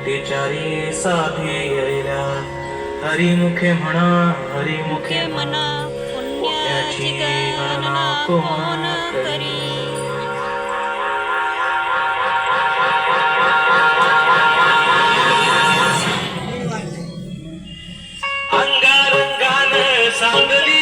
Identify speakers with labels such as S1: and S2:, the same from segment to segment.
S1: ते चारी साधे येल्या हरिमुखे म्हणा हरिमुखे म्हणा पुण्याची गणना कोण करी. अंगारंगान सांगली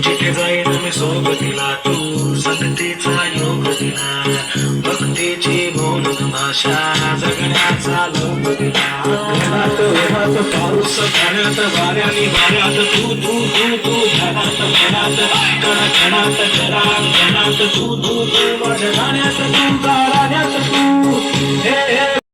S1: जिथे जाईन मी सोबतीला तू संगतीचा योग दिला भक्तीची बोलून भाषा जगण्याचा लोक दिला. घरात पाऊस पाण्यात वाऱ्याने वाऱ्यात तू तू तू तू घरात घरात कणात घरात घरात तू तू तू माझ्या गाण्यात तू गाण्यात तू.